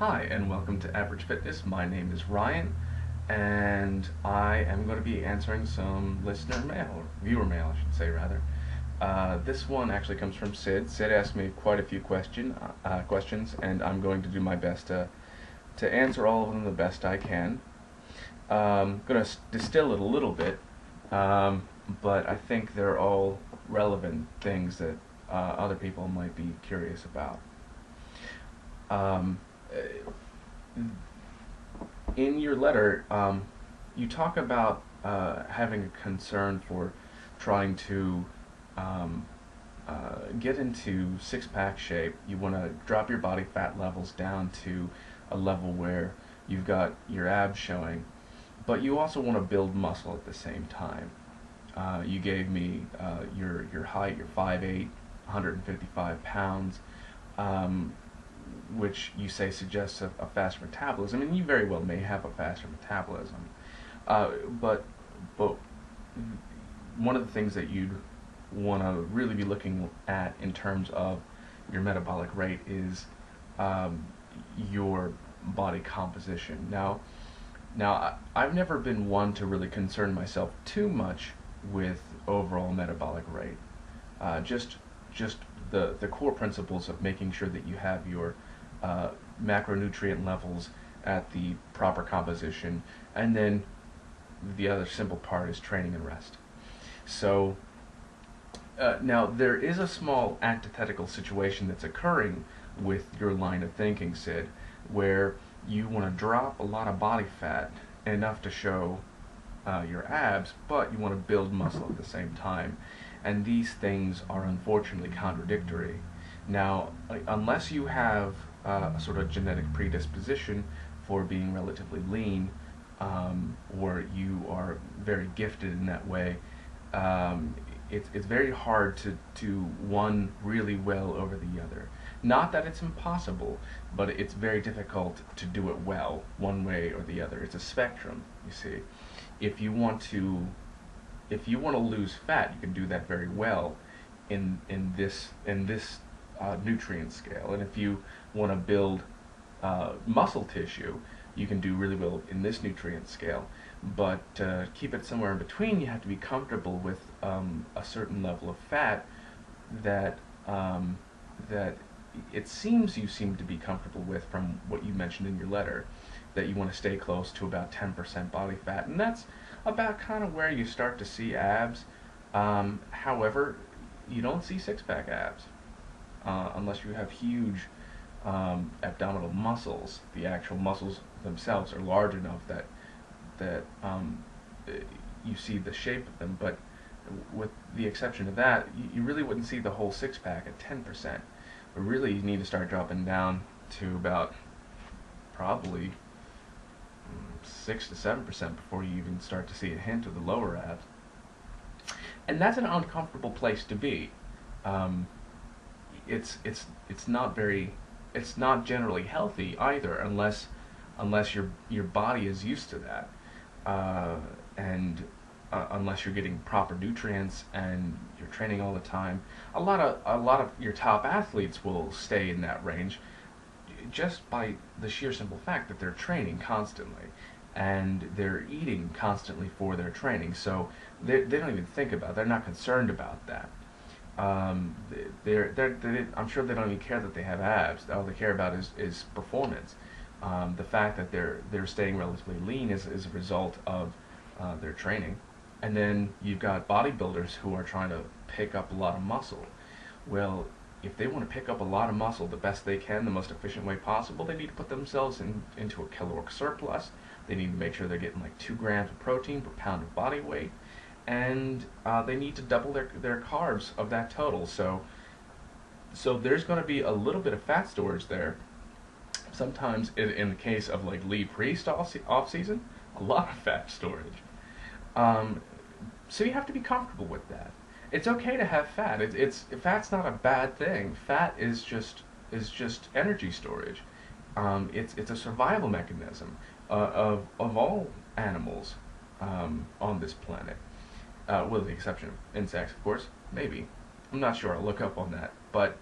Hi, and welcome to Average Fitness. My name is Ryan, and I am going to be answering some listener mail, or viewer mail, I should say, rather. This one actually comes from Sid. Sid asked me quite a few questions, and I'm going to do my best to answer all of them the best I can. I'm going to distill it a little bit, but I think they're all relevant things that other people might be curious about. Um, in your letter, you talk about having a concern for trying to um, get into six-pack shape. You want to drop your body fat levels down to a level where you've got your abs showing, but you also want to build muscle at the same time. You gave me your height, you're 5'8", 155 pounds. Which you say suggests a faster metabolism, and you very well may have a faster metabolism. But one of the things that you'd want to really be looking at in terms of your metabolic rate is your body composition. Now, I've never been one to really concern myself too much with overall metabolic rate. Just the core principles of making sure that you have your macronutrient levels at the proper composition, and then the other simple part is training and rest. So now there is a small antithetical situation that's occurring with your line of thinking, Sid, where you want to drop a lot of body fat, enough to show your abs, but you want to build muscle at the same time. And these things are unfortunately contradictory. Now, unless you have a sort of genetic predisposition for being relatively lean, or you are very gifted in that way, it's very hard to do one really well over the other. Not that it's impossible, but it's very difficult to do it well one way or the other. It's a spectrum, you see. If you want to lose fat, you can do that very well in this nutrient scale. And if you want to build muscle tissue, you can do really well in this nutrient scale. But to keep it somewhere in between, you have to be comfortable with a certain level of fat that that it seems you seem to be comfortable with from what you mentioned in your letter, that you want to stay close to about 10% body fat, and that's about kind of where you start to see abs. However, you don't see six-pack abs unless you have huge abdominal muscles. The actual muscles themselves are large enough that you see the shape of them, but with the exception of that, you really wouldn't see the whole six-pack at 10%. But really, you need to start dropping down to about probably 6 to 7% before you even start to see a hint of the lower abs. And that's an uncomfortable place to be. It's not generally healthy either, unless your body is used to that, and unless you're getting proper nutrients and you're training all the time. A lot of your top athletes will stay in that range just by the sheer simple fact that they're training constantly and they're eating constantly for their training. So they don't even think about it. They're not concerned about that. I'm sure they don't even care that they have abs. All they care about is performance. The fact that they're staying relatively lean is a result of their training. And then you've got bodybuilders who are trying to pick up a lot of muscle. Well, if they want to pick up a lot of muscle the best they can, the most efficient way possible, they need to put themselves into a caloric surplus. They need to make sure they're getting like 2 grams of protein per pound of body weight, and they need to double their carbs of that total. So there's going to be a little bit of fat storage there. Sometimes, in the case of like Lee Priest off season, a lot of fat storage. So you have to be comfortable with that. It's okay to have fat. Fat's not a bad thing. Fat is just energy storage. It's a survival mechanism of all animals on this planet, with the exception of insects, of course. Maybe, I'm not sure. I'll look up on that. But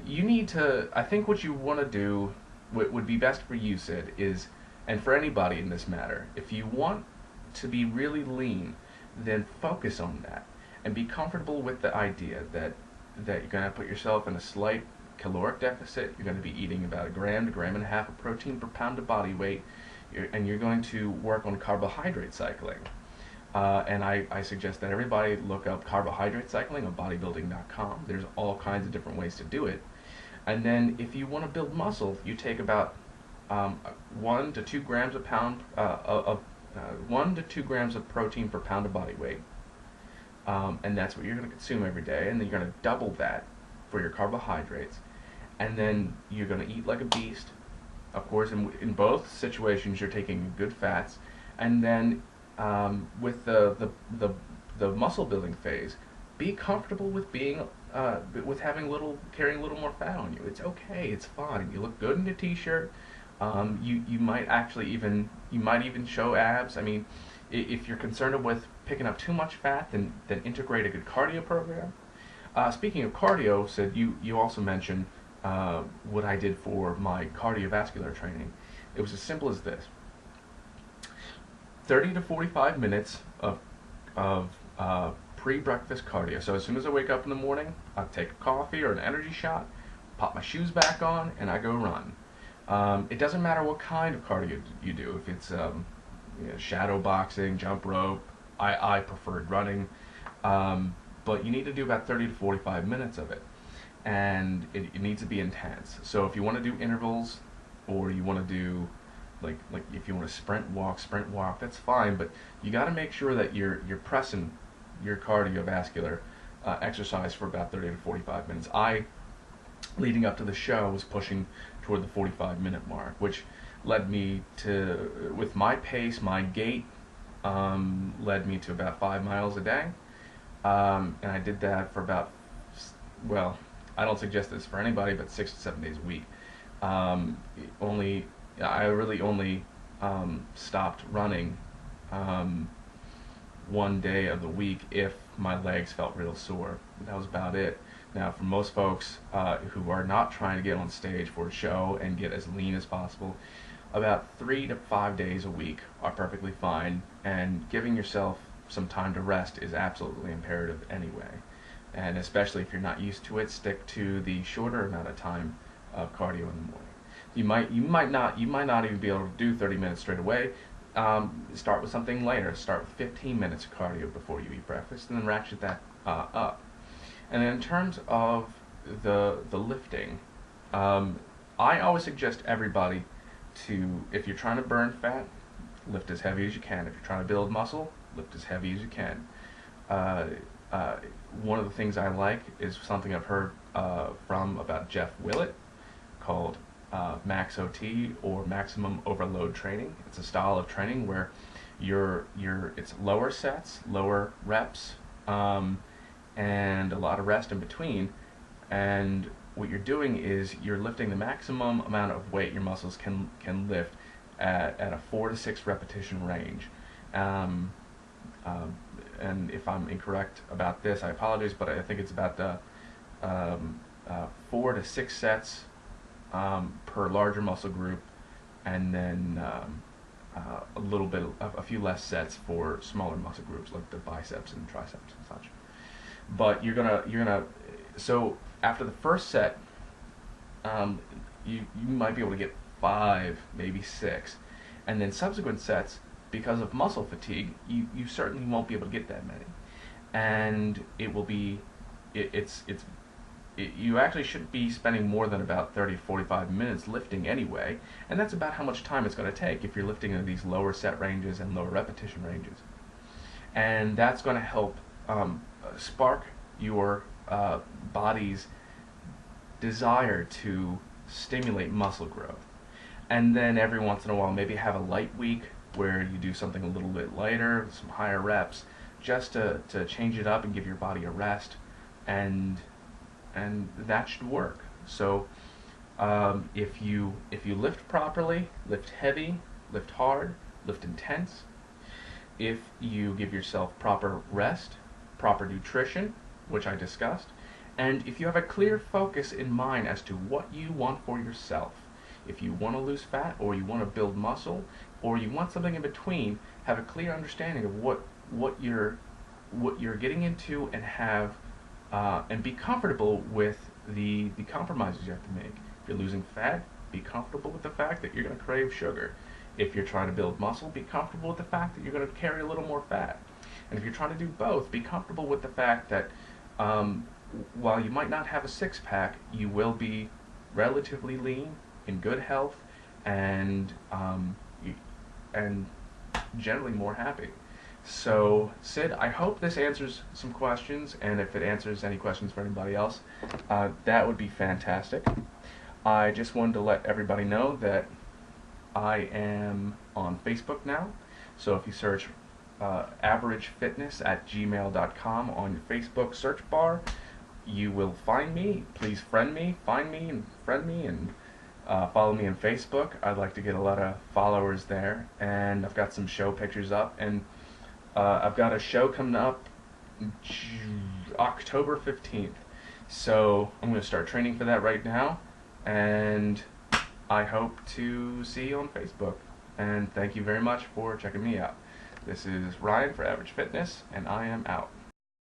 you need to, I think what you want to do, what would be best for you, Sid, is, and for anybody in this matter, if you want to be really lean, then focus on that and be comfortable with the idea that you're going to put yourself in a slight caloric deficit. You're going to be eating about a gram to gram and a half of protein per pound of body weight, and you're going to work on carbohydrate cycling. And I suggest that everybody look up carbohydrate cycling on bodybuilding.com. There's all kinds of different ways to do it. And then if you want to build muscle, you take about 1 to 2 grams of pound of 1 to 2 grams of protein per pound of body weight, and that's what you're going to consume every day. And then you're going to double that for your carbohydrates, and then you're going to eat like a beast. Of course, in both situations, you're taking good fats, and then with the muscle building phase, be comfortable with being with carrying a little more fat on you. It's okay. It's fine. You look good in a t-shirt. You might actually even show abs. I mean, if you're concerned with picking up too much fat, then integrate a good cardio program. Speaking of cardio, Sid, you also mentioned what I did for my cardiovascular training. It was as simple as this: 30 to 45 minutes of pre-breakfast cardio. So as soon as I wake up in the morning, I take a coffee or an energy shot, pop my shoes back on, and I go run. It doesn't matter what kind of cardio you do. If it's shadow boxing, jump rope, I preferred running, but you need to do about 30 to 45 minutes of it, and it needs to be intense. So if you want to do intervals, or you want to do like if you want to sprint walk, that's fine, but you got to make sure that you're pressing your cardiovascular exercise for about 30 to 45 minutes. Leading up to the show, was pushing toward the 45-minute mark, which led me to, with my pace, my gait, led me to about 5 miles a day, and I did that for about, well, I don't suggest this for anybody, but 6 to 7 days a week. I really only stopped running one day of the week if my legs felt real sore. That was about it. Now, for most folks who are not trying to get on stage for a show and get as lean as possible, about 3 to 5 days a week are perfectly fine, and giving yourself some time to rest is absolutely imperative anyway. And especially if you're not used to it, stick to the shorter amount of time of cardio in the morning. You might not even be able to do 30 minutes straight away. Start with something later. Start with 15 minutes of cardio before you eat breakfast, and then ratchet that up. And in terms of the lifting, I always suggest everybody to, if you're trying to burn fat, lift as heavy as you can. If you're trying to build muscle, lift as heavy as you can. One of the things I like is something I've heard from about Jeff Willett called Max OT, or maximum overload training. It's a style of training where it's lower sets, lower reps, and a lot of rest in between. And what you're doing is you're lifting the maximum amount of weight your muscles can lift at a 4 to 6 repetition range. And if I'm incorrect about this, I apologize, but I think it's about 4 to 6 sets per larger muscle group, and then a few less sets for smaller muscle groups like the biceps and triceps and such. But so after the first set, you might be able to get 5, maybe 6, and then subsequent sets, because of muscle fatigue, you certainly won't be able to get that many, and you actually should be spending more than about 30 to 45 minutes lifting anyway, and that's about how much time it's going to take if you're lifting in these lower set ranges and lower repetition ranges. And that's going to help spark your body's desire to stimulate muscle growth. And then every once in a while, maybe have a light week where you do something a little bit lighter, some higher reps, just to change it up and give your body a rest, and that should work. So if you lift properly, lift heavy, lift hard, lift intense, if you give yourself proper rest, proper nutrition, which I discussed, And if you have a clear focus in mind as to what you want for yourself, if you want to lose fat or you want to build muscle or you want something in between, have a clear understanding of what you're getting into, and have and be comfortable with the compromises you have to make. If you're losing fat, be comfortable with the fact that you're going to crave sugar. If you're trying to build muscle, be comfortable with the fact that you're going to carry a little more fat. And if you're trying to do both, be comfortable with the fact that while you might not have a six-pack, you will be relatively lean, in good health, and and generally more happy. So, Sid, I hope this answers some questions, and if it answers any questions for anybody else, that would be fantastic. I just wanted to let everybody know that I am on Facebook now, so if you search averagefitness@gmail.com on your Facebook search bar, you will find me. Please find me, and friend me, and follow me on Facebook. I'd like to get a lot of followers there, and I've got some show pictures up, and I've got a show coming up October 15th. So I'm going to start training for that right now, and I hope to see you on Facebook. And thank you very much for checking me out. This is Ryan for Average Fitness, and I am out.